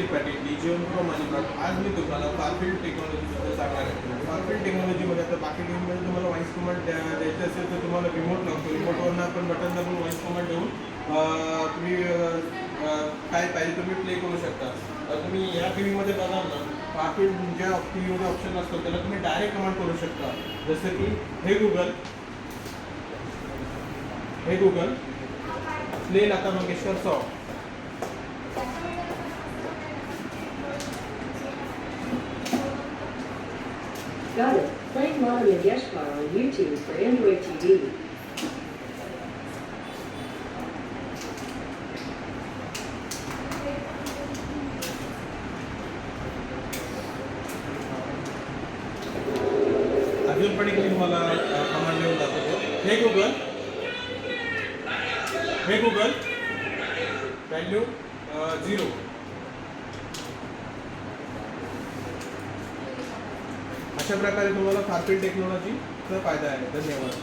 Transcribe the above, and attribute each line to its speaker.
Speaker 1: Nikhil Patil DGM from Alibag. आज मी तुम्हाला फारफिल्ड टेक्नॉलॉजीबद्दल सांगणार आहे. फारफिल्ड टेक्नॉलॉजीमध्ये आता बाकी गेममध्ये तुम्हाला व्हॉइस कमांड द्यायचं असेल तर तुम्हाला रिमोट लागतो. रिमोटवरनं आपण बटन दाबून व्हॉइस कमांड देऊन तुम्ही काय पाहिजे तुम्ही प्ले करू शकता. तुम्ही या टी व्हीमध्ये बघाल ना, फारफिल्ड ज्या टी व्हीमध्ये ऑप्शन असतो त्याला तुम्ही डायरेक्ट कमांड करू शकता. जसं की हे Google play Lata Mangeshkar song.
Speaker 2: Got it. Playing Lottie and Yeshkar on YouTube for Android TV.
Speaker 1: अजून पण एक तुम्हाला कमांड देऊन दाखवतो. हे गुगल व्हॅल्यू 0. अशा प्रकारे तुम्हाला फारफिल्ड टेक्नॉलॉजीचा फायदा आहे. धन्यवाद.